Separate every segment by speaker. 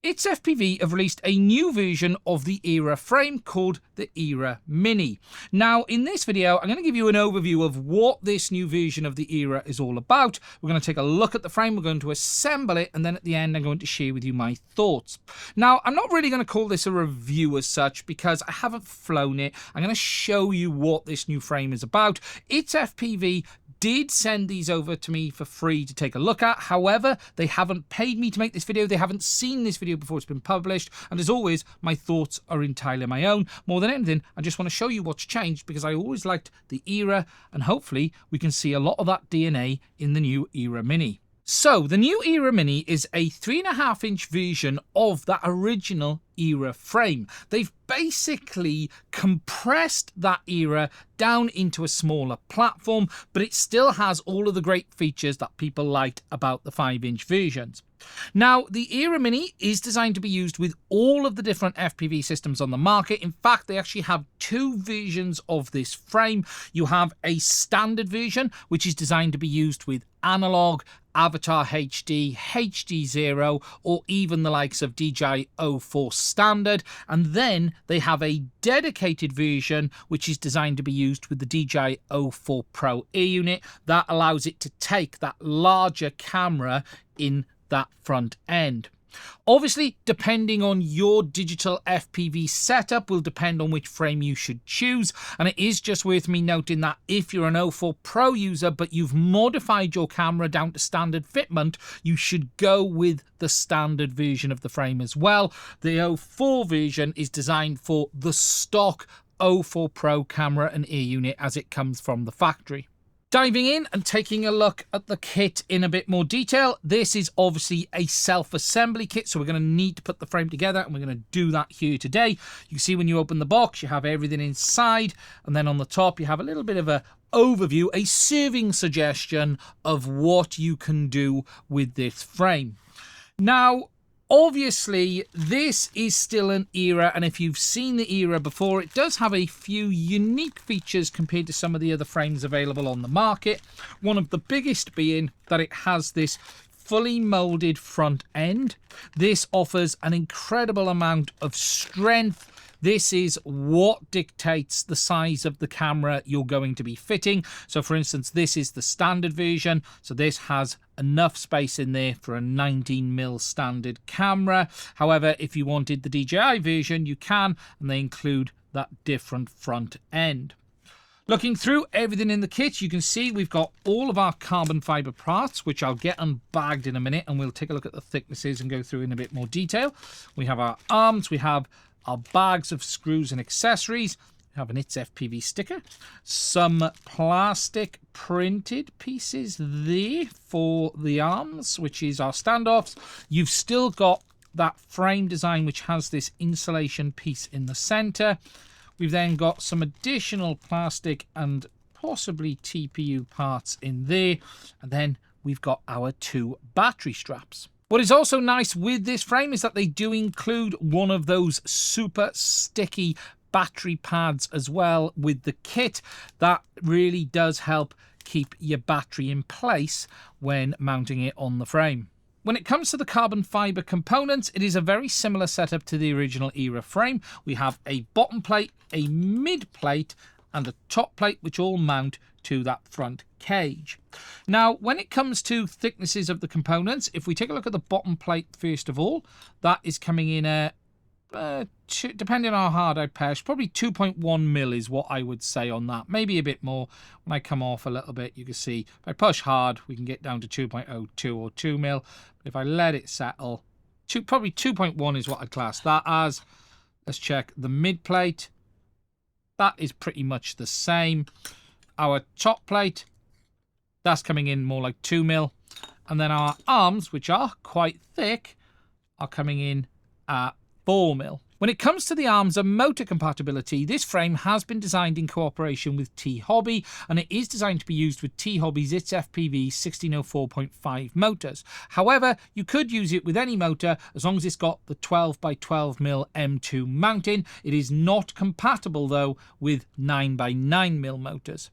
Speaker 1: ItsFPV have released a new version of the Era frame called the Era Mini. Now, in this video, I'm going to give you an overview of what this new version of the Era is all about. We're going to take a look at the frame, we're going to assemble it, and then at the end, I'm going to share with you my thoughts. Now, I'm not really going to call this a review as such because I haven't flown it. I'm going to show you what this new frame is about. ItsFPV did send these over to me for free to take a look at. However, they haven't paid me to make this video. They haven't seen this video before it's been published. And as always, my thoughts are entirely my own. More than anything, I just want to show you what's changed because I always liked the Era, and hopefully we can see a lot of that DNA in the new Era Mini. So, the new Era Mini is a 3.5-inch version of that original Era frame. They've basically compressed that Era down into a smaller platform, but it still has all of the great features that people liked about the 5-inch versions. Now, the Era Mini is designed to be used with all of the different FPV systems on the market. In fact, they actually have two versions of this frame. You have a standard version, which is designed to be used with analog, Avatar HD, HD0, or even the likes of DJI O4 standard. And then they have a dedicated version, which is designed to be used with the DJI O4 Pro Air unit. That allows it to take that larger camera in that front end. Obviously, depending on your digital FPV setup will depend on which frame you should choose, and it is just worth me noting that if you're an O4 Pro user but you've modified your camera down to standard fitment, you should go with the standard version of the frame as well. The O4 version is designed for the stock O4 Pro camera and air unit as it comes from the factory. Diving in and taking a look at the kit in a bit more detail, this is obviously a self-assembly kit, so we're going to need to put the frame together, and we're going to do that here today. You can see when you open the box, you have everything inside, and then on the top, you have a little bit of a overview, a serving suggestion of what you can do with this frame. Now, obviously, this is still an Era, and if you've seen the Era before, it does have a few unique features compared to some of the other frames available on the market. One of the biggest being that it has this fully molded front end. This offers an incredible amount of strength. This is what dictates the size of the camera you're going to be fitting. So for instance, this is the standard version. So this has enough space in there for a 19mm standard camera. However, if you wanted the DJI version, you can, and they include that different front end. Looking through everything in the kit, you can see we've got all of our carbon fiber parts, which I'll get unbagged in a minute, and we'll take a look at the thicknesses and go through in a bit more detail. We have our arms, we have our bags of screws and accessories. We have an ItsFPV sticker, some plastic printed pieces there for the arms, which is our standoffs. You've still got that frame design, which has this insulation piece in the center. We've then got some additional plastic and possibly TPU parts in there. And then we've got our two battery straps. What is also nice with this frame is that they do include one of those super sticky battery pads as well with the kit. That really does help keep your battery in place when mounting it on the frame. When it comes to the carbon fiber components, it is a very similar setup to the original Era frame. We have a bottom plate, a mid plate, and a top plate, which all mount to that front cage. Now, when it comes to thicknesses of the components, if we take a look at the bottom plate first of all, that is coming in at, depending on how hard I push, probably 2.1mm is what I would say on that. Maybe a bit more. When I come off a little bit, you can see if I push hard, we can get down to 2.02 or 2mm. If I let it settle, probably 2.1 is what I'd class that as. Let's check the mid plate. That is pretty much the same. Our top plate, that's coming in more like 2mm. And then our arms, which are quite thick, are coming in at 4mm. When it comes to the arms and motor compatibility, this frame has been designed in cooperation with T-Hobby, and it is designed to be used with T-Hobby's ItsFPV 1604.5 motors. However, you could use it with any motor as long as it's got the 12x12mm M2 mounting. It is not compatible though with 9x9mm motors.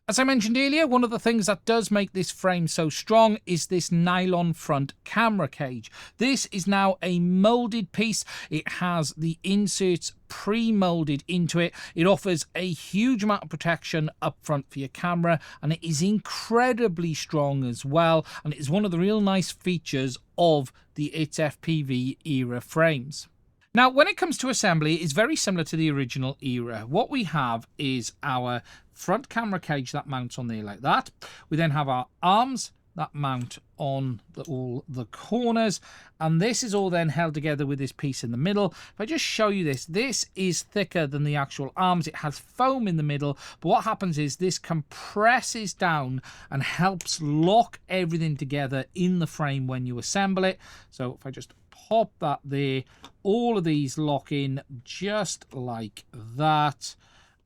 Speaker 1: As I mentioned earlier, one of the things that does make this frame so strong is this nylon front camera cage. This is now a molded piece. It has the inserts pre-molded into it. It offers a huge amount of protection up front for your camera, and it is incredibly strong as well, and it is one of the real nice features of the ItsFPV era frames. Now, when it comes to assembly, it's very similar to the original era. What we have is our front camera cage that mounts on there like that. We then have our arms that mount on all the corners, and this is all then held together with this piece in the middle. If I just show you this, this is thicker than the actual arms. It has foam in the middle, but what happens is this compresses down and helps lock everything together in the frame when you assemble it. So if I just pop that there, all of these lock in just like that,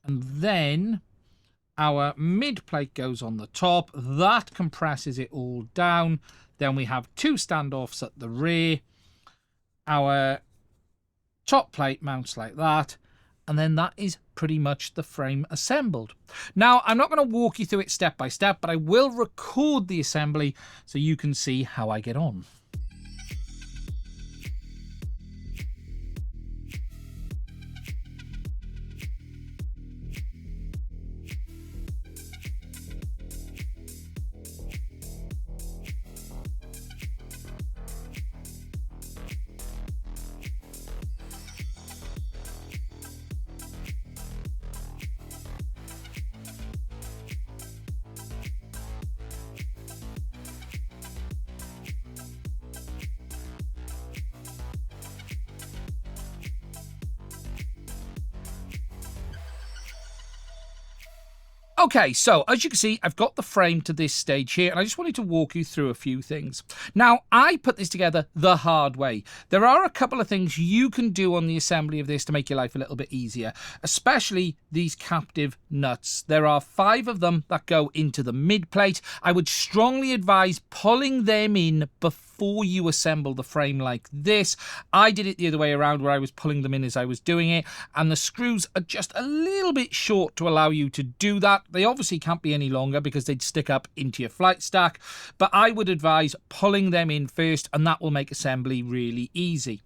Speaker 1: and then our mid plate goes on the top. That compresses it all down. Then we have two standoffs at the rear. Our top plate mounts like that, and then that is pretty much the frame assembled. Now, I'm not going to walk you through it step by step, but I will record the assembly so you can see how I get on. Okay, so as you can see, I've got the frame to this stage here, and I just wanted to walk you through a few things. Now, I put this together the hard way. There are a couple of things you can do on the assembly of this to make your life a little bit easier, especially these captive nuts. There are 5 of them that go into the mid plate. I would strongly advise pulling them in before you assemble the frame like this. I did it the other way around, where I was pulling them in as I was doing it, and the screws are just a little bit short to allow you to do that. They obviously can't be any longer because they'd stick up into your flight stack, but I would advise pulling them in first, and that will make assembly really easy.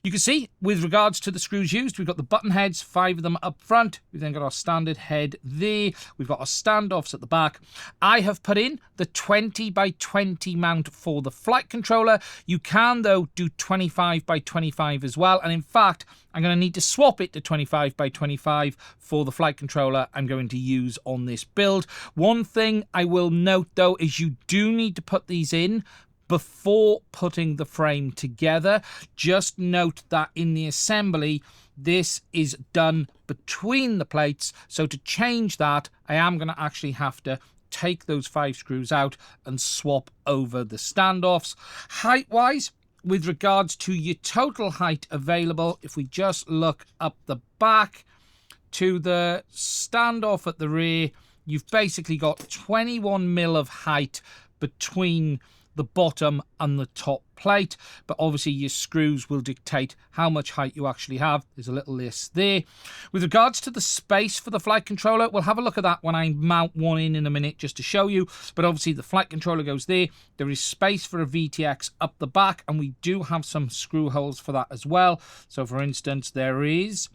Speaker 1: You can see, with regards to the screws used, we've got the button heads, 5 of them up front. We've then got our standard head there. We've got our standoffs at the back. I have put in the 20 by 20 mount for the flight controller. You can, though, do 25 by 25 as well. And in fact, I'm going to need to swap it to 25 by 25 for the flight controller I'm going to use on this build. One thing I will note, though, is you do need to put these in before putting the frame together. Just note that in the assembly, this is done between the plates. So to change that, I am going to actually have to take those 5 screws out and swap over the standoffs. Height-wise, with regards to your total height available, if we just look up the back to the standoff at the rear, you've basically got 21 mil of height between the bottom and the top plate, but obviously your screws will dictate how much height you actually have. There's a little list there. With regards to the space for the flight controller, we'll have a look at that when I mount one in a minute just to show you, but obviously the flight controller goes there. There is space for a VTX up the back, and we do have some screw holes for that as well. So for instance, there is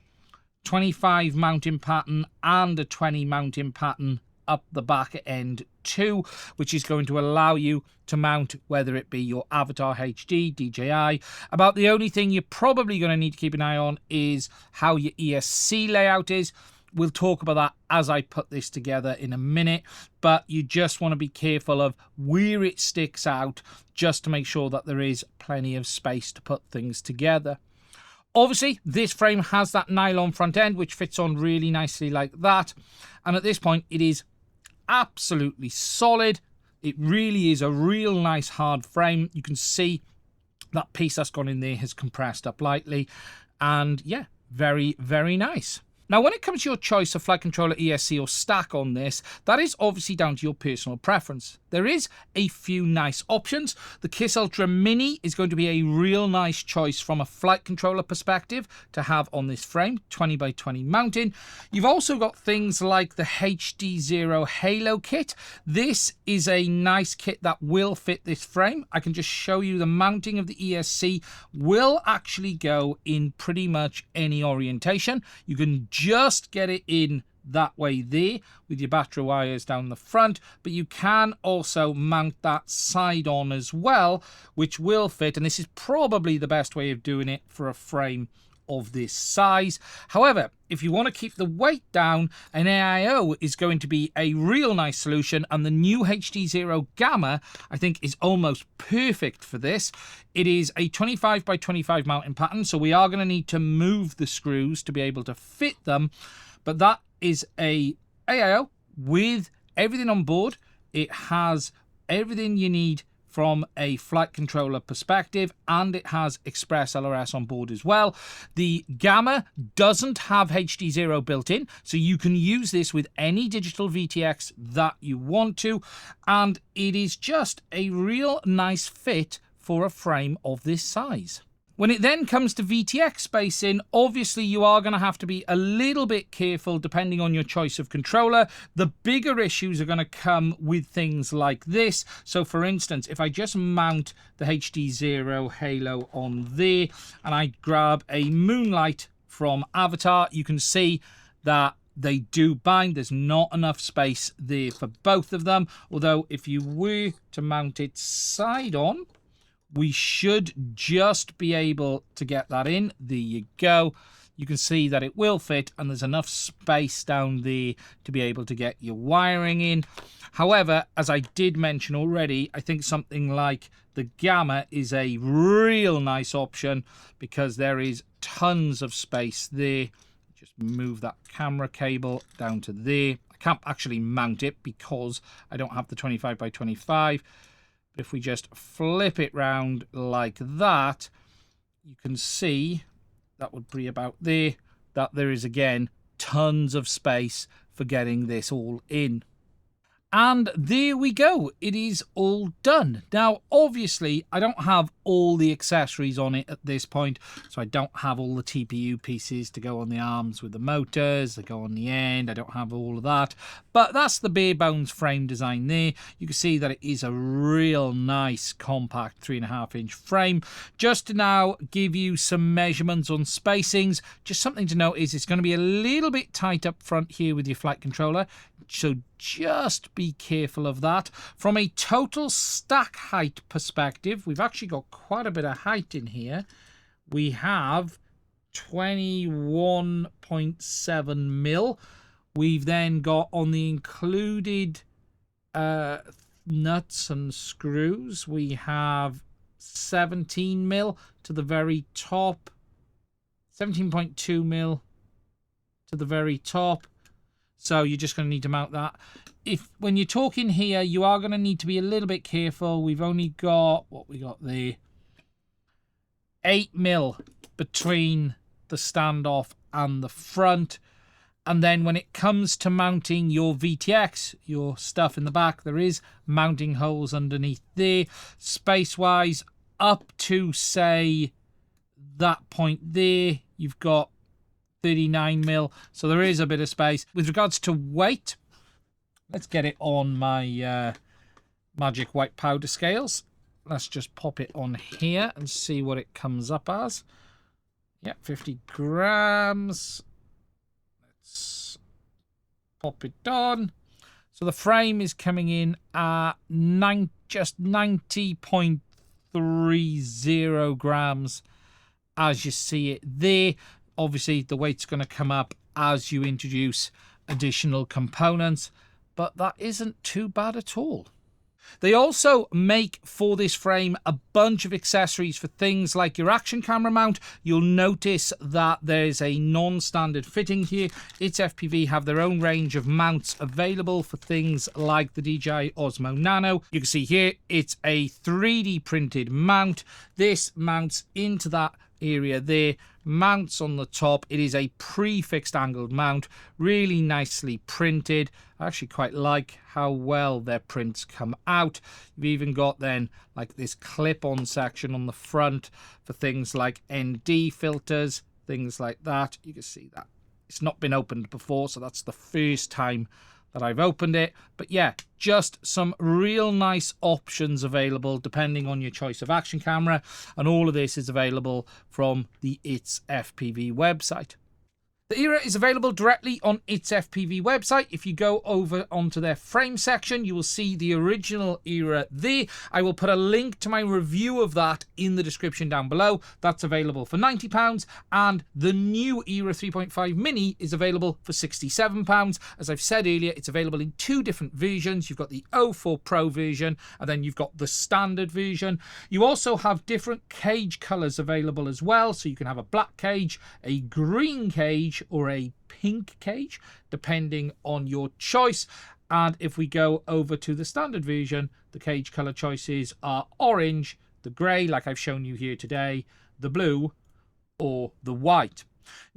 Speaker 1: 25 mounting pattern and a 20 mounting pattern up the back end too, which is going to allow you to mount whether it be your Avatar HD, DJI. About the only thing you're probably going to need to keep an eye on is how your ESC layout is. We'll talk about that as I put this together in a minute, but you just want to be careful of where it sticks out just to make sure that there is plenty of space to put things together. Obviously, this frame has that nylon front end, which fits on really nicely like that. And at this point, it is absolutely solid. It really is a real nice hard frame. You can see that piece that's gone in there has compressed up lightly. And yeah, very, very nice. Now, when it comes to your choice of flight controller, ESC or stack on this, that is obviously down to your personal preference. There is a few nice options. The KISS Ultra Mini is going to be a real nice choice from a flight controller perspective to have on this frame, 20 by 20 mounting. You've also got things like the HD0 Halo kit. This is a nice kit that will fit this frame. I can just show you the mounting of the ESC will actually go in pretty much any orientation. You can just get it in that way there with your battery wires down the front, but you can also mount that side on as well, which will fit, and this is probably the best way of doing it for a frame of this size. However, if you want to keep the weight down, an AIO is going to be a real nice solution, and the new HD0 Gamma I think is almost perfect for this. It is a 25 by 25 mounting pattern, so we are going to need to move the screws to be able to fit them, but that is a AIO with everything on board. It has everything you need from a flight controller perspective, and it has Express LRS on board as well. The Gamma doesn't have HD0 built in, so you can use this with any digital VTX that you want to, and it is just a real nice fit for a frame of this size. When it then comes to VTX spacing, obviously you are going to have to be a little bit careful depending on your choice of controller. The bigger issues are going to come with things like this. So for instance, if I just mount the HD0 Halo on there and I grab a Moonlight from Avatar, you can see that they do bind. There's not enough space there for both of them. Although if you were to mount it side on, we should just be able to get that in. There you go. You can see that it will fit, and there's enough space down there to be able to get your wiring in. However, as I did mention already, I think something like the Gamma is a real nice option because there is tons of space there. Just move that camera cable down to there. I can't actually mount it because I don't have the 25 by 25. If we just flip it round like that, you can see that would be about there, that there is again tons of space for getting this all in. And there we go. It is all done. Now, obviously, I don't have all the accessories on it at this point. So I don't have all the TPU pieces to go on the arms with the motors that go on the end. I don't have all of that. But that's the bare bones frame design there. You can see that it is a real nice compact 3.5-inch frame. Just to now give you some measurements on spacings. Just something to note is it's going to be a little bit tight up front here with your flight controller. So just be careful of that. From a total stack height perspective, we've actually got quite a bit of height in here. We have 21.7 mil. We've then got on the included nuts and screws, we have 17 mil to the very top, 17.2 mil to the very top. So you're just going to need to mount that. When you're talking here, you are going to need to be a little bit careful. We've only got, what we got there, 8 mil between the standoff and the front. And then when it comes to mounting your VTX, your stuff in the back, there is mounting holes underneath there. Space-wise, up to, say, that point there, you've got 39 mil, so there is a bit of space. With regards to weight, let's get it on my magic white powder scales. Let's just pop it on here and see what it comes up as. Yeah, 50 grams. Let's pop it on. So the frame is coming in at just 90.30 grams as you see it there. Obviously, the weight's going to come up as you introduce additional components, but that isn't too bad at all. They also make for this frame a bunch of accessories for things like your action camera mount. You'll notice that there's a non-standard fitting here. ItsFPV have their own range of mounts available for things like the DJI Osmo Nano. You can see here it's a 3D printed mount. This mounts into that area there. Mounts on the top. It is a prefixed angled mount, really nicely printed. I actually quite like how well their prints come out. You've even got then like this clip-on section on the front for things like ND filters, things like that. You can see that it's not been opened before, so that's the first time that I've opened it. But yeah, just some real nice options available depending on your choice of action camera, and all of this is available from the ItsFPV website. The Era is available directly on ItsFPV website. If you go over onto their frame section, you will see the original Era there. I will put a link to my review of that in the description down below. That's available for £90, and the new Era 3.5 Mini is available for £67. As I've said earlier, it's available in two different versions. You've got the 04 Pro version, and then you've got the standard version. You also have different cage colors available as well. So you can have a black cage, a green cage, or a pink cage, depending on your choice. And if we go over to the standard version, the cage color choices are orange, the grey, like I've shown you here today, the blue, or the white.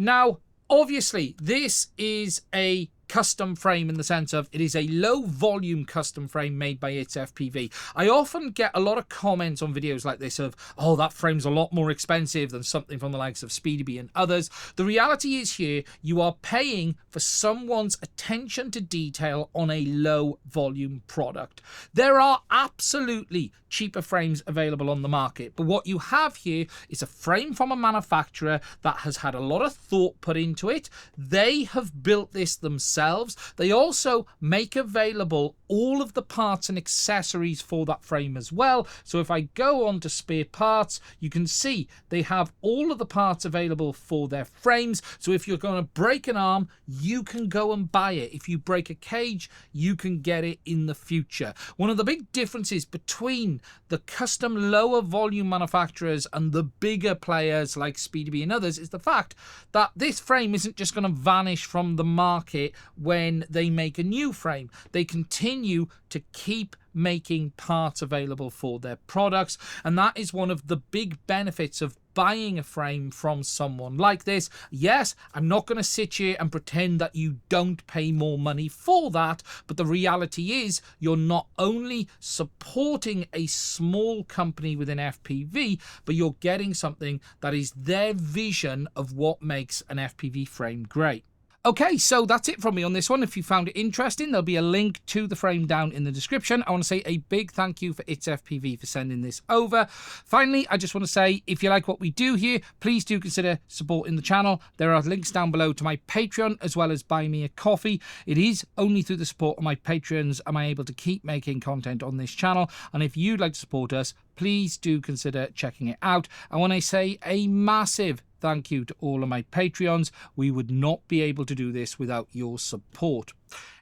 Speaker 1: Now, obviously, this is a custom frame in the sense of it is a low volume custom frame made by ItsFPV. I often get a lot of comments on videos like this of, oh, that frame's a lot more expensive than something from the likes of SpeedyBee and others. The reality is here, you are paying for someone's attention to detail on a low volume product. There are absolutely cheaper frames available on the market, but what you have here is a frame from a manufacturer that has had a lot of thought put into it. They have built this themselves. They also make available all of the parts and accessories for that frame as well. So if I go on to spare parts, you can see they have all of the parts available for their frames. So if you're going to break an arm, you can go and buy it. If you break a cage, you can get it in the future. One of the big differences between the custom lower volume manufacturers and the bigger players like SpeedyBee and others is the fact that this frame isn't just going to vanish from the market when they make a new frame. They continue to keep making parts available for their products, and that is one of the big benefits of buying a frame from someone like this. Yes, I'm not going to sit here and pretend that you don't pay more money for that, but the reality is you're not only supporting a small company within FPV, but you're getting something that is their vision of what makes an FPV frame great. Okay, so that's it from me on this one. If you found it interesting, there'll be a link to the frame down in the description. I want to say a big thank you for ItsFPV for sending this over. Finally, I just want to say, if you like what we do here, please do consider supporting the channel. There are links down below to my Patreon, as well as Buy Me a Coffee. It is only through the support of my Patreons am I able to keep making content on this channel. And if you'd like to support us, please do consider checking it out. I want to say a massive thank you to all of my Patreons. We would not be able to do this without your support.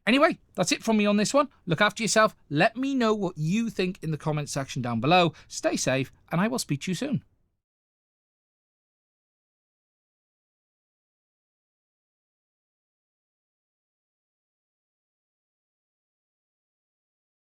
Speaker 1: Anyway, that's it from me on this one. Look after yourself. Let me know what you think in the comments section down below. Stay safe, and I will speak to you soon.